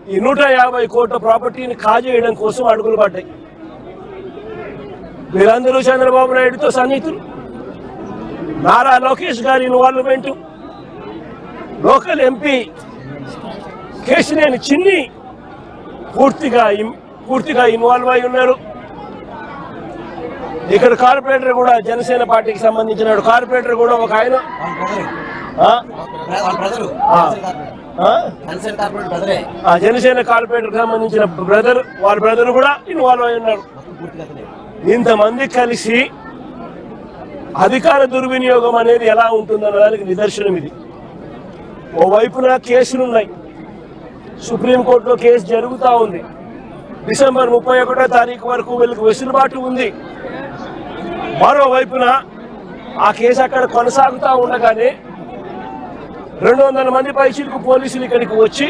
ఈ 150 కోట్ల ప్రాపర్టీని కాజేయడం కోసం అడుగులు పడ్డాయి. వీరందరూ చంద్రబాబు నాయుడుతో సన్నిహితులు. నారా లోకేష్ గారి ఇన్వాల్వ్మెంట్, లోకల్ ఎంపీ కేశినేని చిన్ని పూర్తిగా ఇన్వాల్వ్ అయి ఉన్నారు. ఇక్కడ కార్పొరేటర్ కూడా జనసేన పార్టీకి సంబంధించిన కార్పొరేటర్ కూడా ఒక ఆయన జనసేన కార్పొరేటర్ సంబంధించిన వాళ్ళ బ్రదర్ కూడా ఇన్వాల్వ్ అయి ఉన్నారు. ఇంతమంది కలిసి అధికార దుర్వినియోగం అనేది ఎలా ఉంటుందన్న దానికి నిదర్శనం ఇది. ఓవైపున కేసులున్నాయి, సుప్రీంకోర్టులో కేసు జరుగుతూ ఉంది. డిసెంబర్ 31వ తారీఖు వరకు వీళ్ళకి వెసులుబాటు ఉంది. మరోవైపున ఆ కేసు అక్కడ కొనసాగుతూ ఉండగానే 200 మంది పైచిలకు పోలీసులు ఇక్కడికి వచ్చి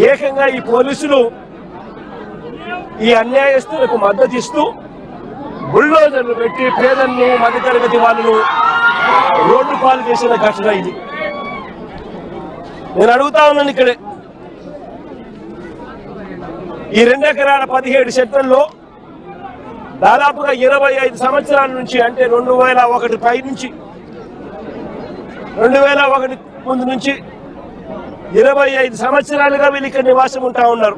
ఏకంగా ఈ పోలీసులు ఈ అన్యాయస్తులకు మద్దతు ఇస్తూ బుల్డోజర్లు పెట్టి పేదలను మధ్యతరగతి వాళ్ళను రోడ్డు పాలు చేసిన ఘటన ఇది. నేను అడుగుతా ఉన్నాను, ఇక్కడే ఈ 2 ఎకరాల 17 సెంట్లలో దాదాపుగా 25 సంవత్సరాల నుంచి, అంటే 2001 పై నుంచి 2001 ముందు నుంచి 25 సంవత్సరాలుగా వీళ్ళు ఇక్కడ నివాసం ఉంటా ఉన్నారు.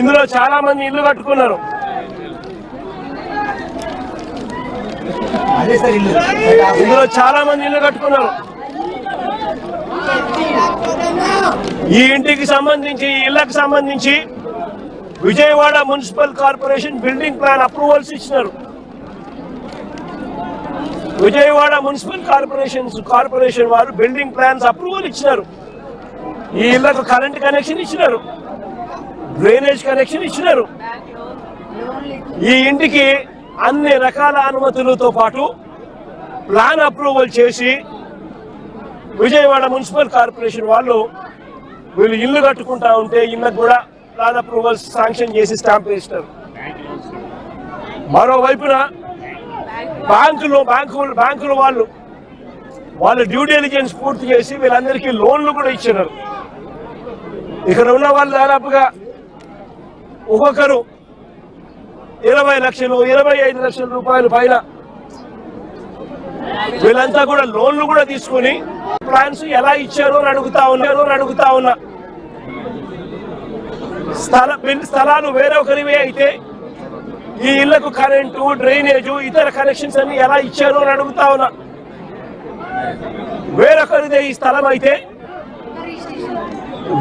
ఇందులో చాలా మంది ఇల్లు కట్టుకున్నారు. ఈ ఇంటికి సంబంధించి, ఈ ఇళ్లకు సంబంధించి Vijayawada municipal corporation building plan approvals ఇచ్చినారు. విజయవాడ మున్సిపల్ కార్పొరేషన్ వారు బిల్డింగ్ ప్లాన్స్ అప్రూవల్ ఇచ్చినారు. ఈ ఇళ్లకు కరెంట్ కనెక్షన్ ఇచ్చినారు, డ్రైనేజ్ కనెక్షన్ ఇచ్చినారు. ఈ ఇంటికి అన్ని రకాల అనుమతులతో పాటు ప్లాన్ అప్రూవల్ చేసి విజయవాడ మున్సిపల్ కార్పొరేషన్ వాళ్ళు వీళ్ళు ఇల్లు కట్టుకుంటా ఉంటే ఇళ్ళకు కూడా ప్లాన్ అప్రూవల్స్ శాంక్షన్ చేసి స్టాంప్ వేస్తారు. మరోవైపున బ్యాంకులు వాళ్ళు డ్యూ డెలిజెన్స్ పూర్తి చేసి వీళ్ళందరికీ లోన్లు కూడా ఇచ్చినారు. ఇక్కడ ఉన్న వాళ్ళు దాదాపుగా ఒక్కొక్కరు 20 లక్షలు 25 లక్షల రూపాయల పైన వీళ్ళంతా కూడా లోన్లు కూడా తీసుకుని ప్లాన్స్ ఎలా ఇచ్చారో అని అడుగుతా ఉన్నా. స్థలాలు వేరొకరివే అయితే ఈ ఇళ్లకు కరెంటు, డ్రైనేజు, ఇతర కనెక్షన్స్ అన్ని ఎలా ఇచ్చారో అని అడుగుతా ఉన్నా. వేరొకరిదే ఈ స్థలం అయితే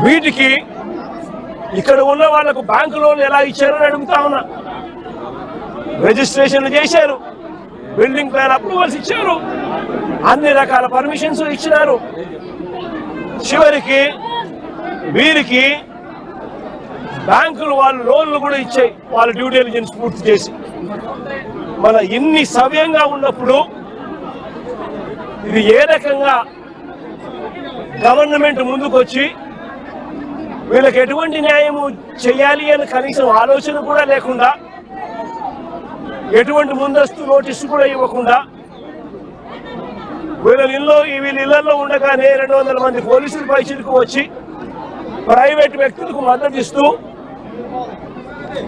వీటికి ఇక్కడ ఉన్న వాళ్లకు బ్యాంకు లోన్లు ఎలా ఇచ్చారో అని అడుగుతా ఉన్నా. రిజిస్ట్రేషన్లు చేశారు, బిల్డింగ్ ప్లాన్ అప్రూవల్స్ ఇచ్చారు, అన్ని రకాల పర్మిషన్స్ ఇచ్చినారు. చివరికి వీరికి బ్యాంకులు వాళ్ళు లోన్లు కూడా ఇచ్చాయి, వాళ్ళ డ్యూ డెలిజెన్స్ పూర్తి చేసి. మన ఇన్ని సవ్యంగా ఉన్నప్పుడు ఇది ఏ రకంగా గవర్నమెంట్ ముందుకు వచ్చి వీళ్ళకి ఎటువంటి న్యాయము చేయాలి అని కనీసం ఆలోచన కూడా లేకుండా, ఎటువంటి ముందస్తు నోటీసు కూడా ఇవ్వకుండా వీళ్ళ ఇళ్లలో ఉండగానే 200 మంది పోలీసుల పైచిలకు వచ్చి ప్రైవేట్ వ్యక్తులకు మద్దతు ఇస్తూ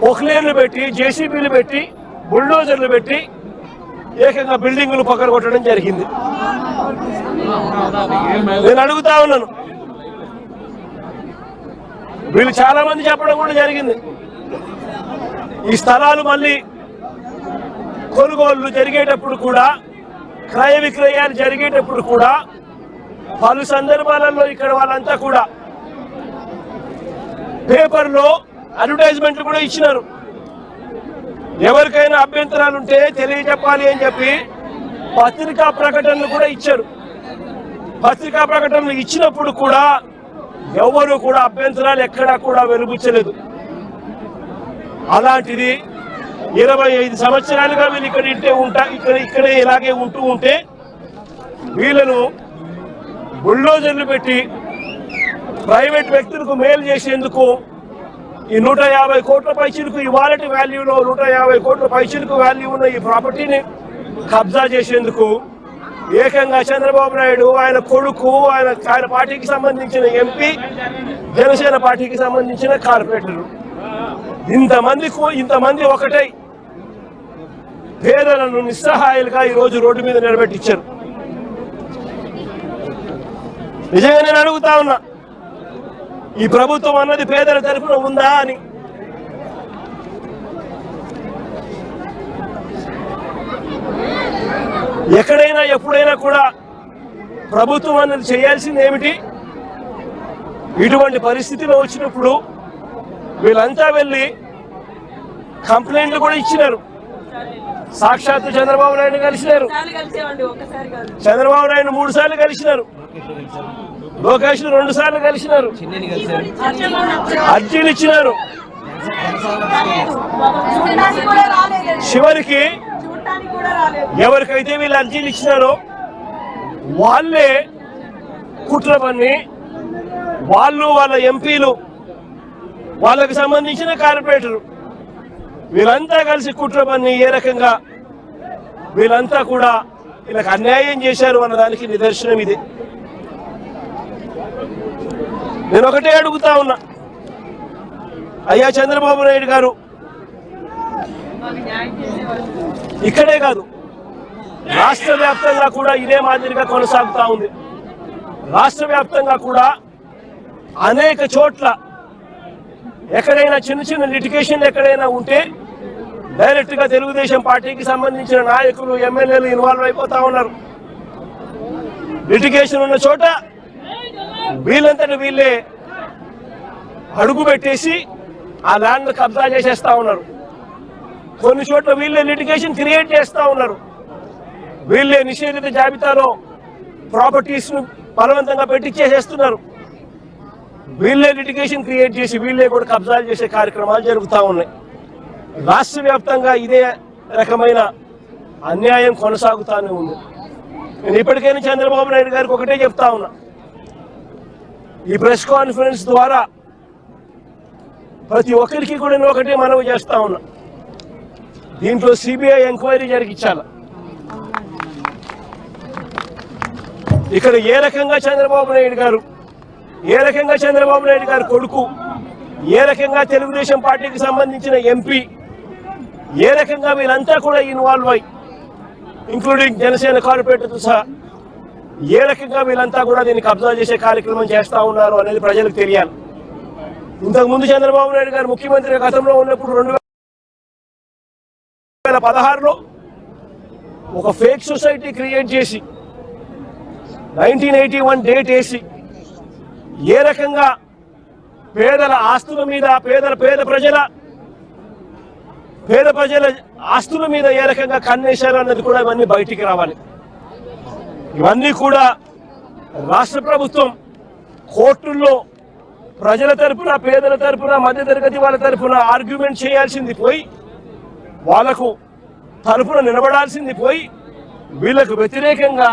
పొక్లేన్లు పెట్టి, జేసీబీలు పెట్టి, బుల్డోజర్లు పెట్టి ఏకంగా బిల్డింగులు పక్కన జరిగింది. నేను అడుగుతా ఉన్నాను, వీళ్ళు చాలా మంది చెప్పడం కూడా జరిగింది. ఈ స్థలాలు మళ్ళీ కొనుగోళ్లు జరిగేటప్పుడు కూడా, క్రయ విక్రయాలు జరిగేటప్పుడు కూడా పలు సందర్భాలలో ఇక్కడ వాళ్ళంతా కూడా పేపర్లో అడ్వర్టైజ్మెంట్లు కూడా ఇచ్చినారు. ఎవరికైనా అభ్యంతరాలు ఉంటే తెలియజెప్పాలి అని చెప్పి పత్రికా ప్రకటనలు కూడా ఇచ్చారు. పత్రికా ప్రకటనలు ఇచ్చినప్పుడు కూడా ఎవరు కూడా అభ్యంతరాలు ఎక్కడా కూడా వెలుబుచ్చలేదు. అలాంటిది 25 సంవత్సరాలుగా వీళ్ళు ఇక్కడే ఇలాగే ఉంటే వీళ్ళను బుల్డోజర్లు పెట్టి ప్రైవేట్ వ్యక్తులకు మేలు చేసేందుకు ఈ 150 కోట్ల పైచిలకు, ఇవాళటి వాల్యూలో 150 కోట్ల పైచిలకు వాల్యూ ఉన్న ఈ ప్రాపర్టీని కబ్జా చేసేందుకు ఏకంగా చంద్రబాబు నాయుడు, ఆయన కొడుకు, ఆయన పార్టీకి సంబంధించిన ఎంపీ, జనసేన పార్టీకి సంబంధించిన కార్పొరేటర్లు, ఇంతమంది ఒకటై పేదలను నిస్సహాయాలుగా ఈరోజు రోడ్డు మీద నిలబెట్టించారు. నిజంగా నేను అడుగుతా ఉన్నా, ఈ ప్రభుత్వం అన్నది పేదల తరఫున ఉందా అని. ఎక్కడైనా ఎప్పుడైనా కూడా ప్రభుత్వం అన్నది చేయాల్సింది ఏమిటి? ఇటువంటి పరిస్థితిలో వచ్చినప్పుడు వీళ్ళంతా వెళ్ళి కంప్లైంట్లు కూడా ఇచ్చినారు. సాక్షాత్తు చంద్రబాబు నాయుడు కలిసినారు, చంద్రబాబు నాయుడు 3 సార్లు కలిసినారు, లోకేష్ 2 సార్లు కలిసినారు, అర్జీలు ఇచ్చినారు. చివరికి ఎవరికైతే వీళ్ళు అర్జీలు ఇచ్చినారో వాళ్ళే కుట్ర పన్ని, వాళ్ళ ఎంపీలు, వాళ్ళకి సంబంధించిన కార్పొరేటరు వీళ్ళంతా కలిసి కుట్ర పన్ని ఏ రకంగా వీళ్ళంతా కూడా వీళ్ళకి అన్యాయం చేశారు అన్నదానికి నిదర్శనం ఇది. నేను ఒకటే అడుగుతా ఉన్నా, అయ్యా చంద్రబాబు నాయుడు గారు, ఇక్కడే కాదు రాష్ట్ర వ్యాప్తంగా కూడా ఇదే మాదిరిగా కొనసాగుతా ఉంది. రాష్ట్ర వ్యాప్తంగా కూడా అనేక చోట్ల ఎక్కడైనా చిన్న లిటిగేషన్ ఎక్కడైనా ఉంటే డైరెక్ట్ గా తెలుగుదేశం పార్టీకి సంబంధించిన నాయకులు, ఎమ్మెల్యేలు ఇన్వాల్వ్ అయిపోతా ఉన్నారు. లిటిగేషన్ ఉన్న చోట వీళ్ళంతటి వీళ్ళే అడుగు పెట్టేసి ఆ ల్యాండ్ కబ్జా చేసేస్తా ఉన్నారు. కొన్ని చోట్ల వీళ్ళే లిటిగేషన్ క్రియేట్ చేస్తా ఉన్నారు. వీళ్ళే నిషేధిత జాబితాలో ప్రాపర్టీస్ ను బలవంతంగా పెట్టించేసేస్తున్నారు. వీళ్ళే లిటిగేషన్ క్రియేట్ చేసి వీళ్ళే కూడా కబ్జాలు చేసే కార్యక్రమాలు జరుగుతూ ఉన్నాయి. రాష్ట్ర వ్యాప్తంగా ఇదే రకమైన అన్యాయం కొనసాగుతూనే ఉంది. నేను ఇప్పటికైనా చంద్రబాబు నాయుడు గారికి ఒకటే చెప్తా ఉన్నా, ఈ ప్రెస్ కాన్ఫరెన్స్ ద్వారా ప్రతి ఒక్కరికి కూడా నేను ఒకటే మనవి చేస్తా ఉన్నా, దీంట్లో సిబిఐ ఎంక్వైరీ జరిగించాలి. ఇక్కడ ఏ రకంగా చంద్రబాబు నాయుడు గారు కొడుకు, ఏ రకంగా తెలుగుదేశం పార్టీకి సంబంధించిన ఎంపీ, ఏ రకంగా వీళ్ళంతా కూడా ఇన్వాల్వ్ అయ్యి, ఇంక్లూడింగ్ జనసేన కార్పొరేటర్తో సహా ఏ రకంగా వీళ్ళంతా కూడా దీన్ని కబ్జా చేసే కార్యక్రమం చేస్తా ఉన్నారు అనేది ప్రజలకు తెలియాలి. ఇంతకుముందు చంద్రబాబు నాయుడు గారు ముఖ్యమంత్రిగా గతంలో ఉన్నప్పుడు 2016లో ఒక ఫేక్ సొసైటీ క్రియేట్ చేసి 1981 డేట్ వేసి ఏ రకంగా పేదల ఆస్తుల మీద, పేద ప్రజల ఆస్తుల మీద ఏ రకంగా కన్నేశారు అన్నది కూడా ఇవన్నీ బయటికి రావాలి. ఇవన్నీ కూడా రాష్ట్ర ప్రభుత్వం కోర్టుల్లో ప్రజల తరపున, పేదల తరపున, మధ్యతరగతి వాళ్ళ తరపున ఆర్గ్యుమెంట్ చేయాల్సింది పోయి, వాళ్లకు తరపున నిలబడాల్సింది పోయి, వీళ్లకు వ్యతిరేకంగా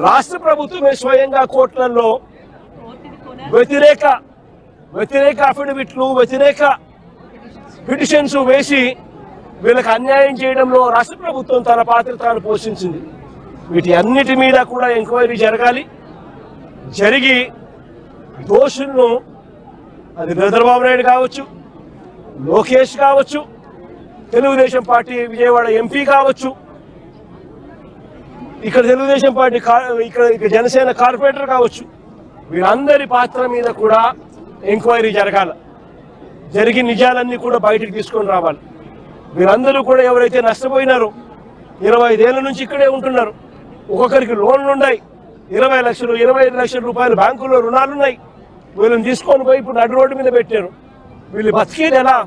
రాష్ట్ర ప్రభుత్వమే స్వయంగా కోర్టులలో వ్యతిరేక అఫిడవిట్లు, వ్యతిరేక పిటిషన్స్ వేసి వీళ్ళకి అన్యాయం చేయడంలో రాష్ట్ర ప్రభుత్వం తన పాత్ర తాను పోషించింది. వీటి అన్నిటి మీద కూడా ఎంక్వైరీ జరగాలి. జరిగి దోషులను, అది చంద్రబాబు నాయుడు కావచ్చు, లోకేష్ కావచ్చు, తెలుగుదేశం పార్టీ విజయవాడ ఎంపీ కావచ్చు, ఇక్కడ తెలుగుదేశం పార్టీ ఇక్కడ జనసేన కార్పొరేటర్ కావచ్చు, వీళ్ళందరి పాత్ర మీద కూడా ఎంక్వైరీ జరగాలి. జరిగి నిజాలన్నీ కూడా బయటకు తీసుకొని రావాలి. వీళ్ళందరూ కూడా ఎవరైతే నష్టపోయినారో, 25 ఏళ్ల నుంచి ఇక్కడే ఉంటున్నారు, ఒక్కొక్కరికి లోన్లు ఉన్నాయి, 20 లక్షలు 25 లక్షల రూపాయలు బ్యాంకుల్లో రుణాలున్నాయి. వీళ్ళని తీసుకొని పోయి ఇప్పుడు నడు రోడ్డు మీద పెట్టారు. వీళ్ళు బతికేది ఎలా?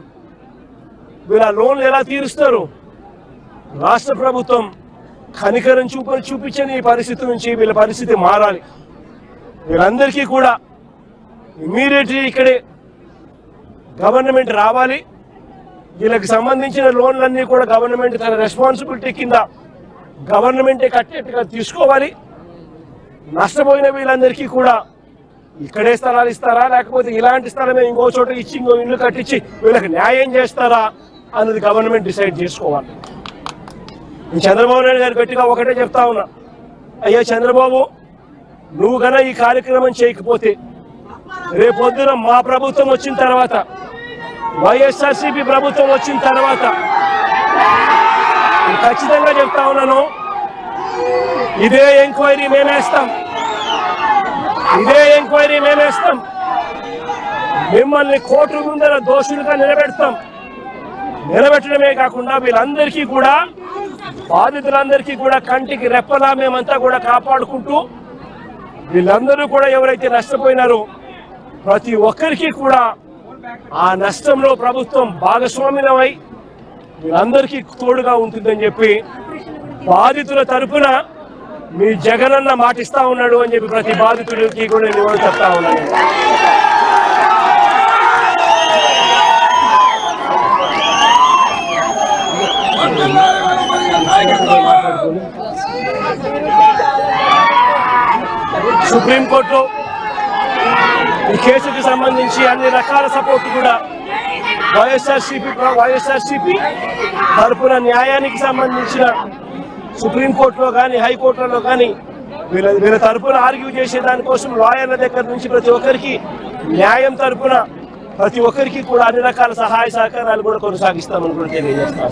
వీళ్ళ లోన్లు ఎలా తీరుస్తారు? రాష్ట్ర ప్రభుత్వం కనికరం చూపించని ఈ పరిస్థితి నుంచి వీళ్ళ పరిస్థితి మారాలి. వీళ్ళందరికీ కూడా ఇమ్మీడియట్లీ ఇక్కడే గవర్నమెంట్ రావాలి. వీళ్ళకి సంబంధించిన లోన్లన్నీ కూడా గవర్నమెంట్ తన రెస్పాన్సిబిలిటీ కింద గవర్నమెంటే కట్టేట్టుగా తీసుకోవాలి. నష్టపోయిన వీళ్ళందరికీ కూడా ఇక్కడే స్థలాలు ఇస్తారా, లేకపోతే ఇలాంటి స్థలమే ఇంకో చోట ఇచ్చి ఇంకో ఇల్లు కట్టించి వీళ్ళకి న్యాయం చేస్తారా అన్నది గవర్నమెంట్ డిసైడ్ చేసుకోవాలి. చంద్రబాబు నాయుడు గారు గట్టిగా ఒకటే చెప్తా ఉన్నా, అయ్యా చంద్రబాబు, నువ్వు గన ఈ కార్యక్రమం చేయకపోతే రేపొద్దున మా ప్రభుత్వం వచ్చిన తర్వాత, వైఎస్ఆర్సీపీ ప్రభుత్వం వచ్చిన తర్వాత ఖచ్చితంగా చెప్తా ఉన్నాను, ఇదే ఎంక్వైరీ మేమేస్తాం, ఇదే ఎంక్వైరీ మేమేస్తాం. మిమ్మల్ని కోర్టు ముందర దోషులుగా నిలబెట్టడమే కాకుండా వీళ్ళందరికీ కూడా, బాధితులందరికీ కూడా కంటికి రెప్పలా మేమంతా కూడా కాపాడుకుంటూ, వీళ్ళందరూ కూడా ఎవరైతే నష్టపోయినారో ప్రతి ఒక్కరికి కూడా ఆ నష్టంలో ప్రభుత్వం భాగస్వామ్యమై వీళ్ళందరికీ తోడుగా ఉంటుందని చెప్పి బాధితుల తరఫున మీ జగనన్న మాటిస్తా ఉన్నాడు అని చెప్పి ప్రతి బాధితుడికి కూడా నేను చెప్తా ఉన్నాను. సుప్రీంకోర్టులో ఈ కేసుకి సంబంధించి అన్ని రకాల సపోర్ట్ కూడా వైఎస్ఆర్సీపీ తరపున న్యాయానికి సంబంధించిన సుప్రీంకోర్టులో కానీ హైకోర్టులలో కానీ వీళ్ళ తరపున ఆర్గ్యూ చేసే దానికోసం లాయర్ల దగ్గర నుంచి ప్రతి ఒక్కరికి న్యాయం తరపున ప్రతి ఒక్కరికి కూడా అన్ని రకాల సహాయ సహకారాలు కూడా కొనసాగిస్తామని కూడా తెలియజేస్తాం.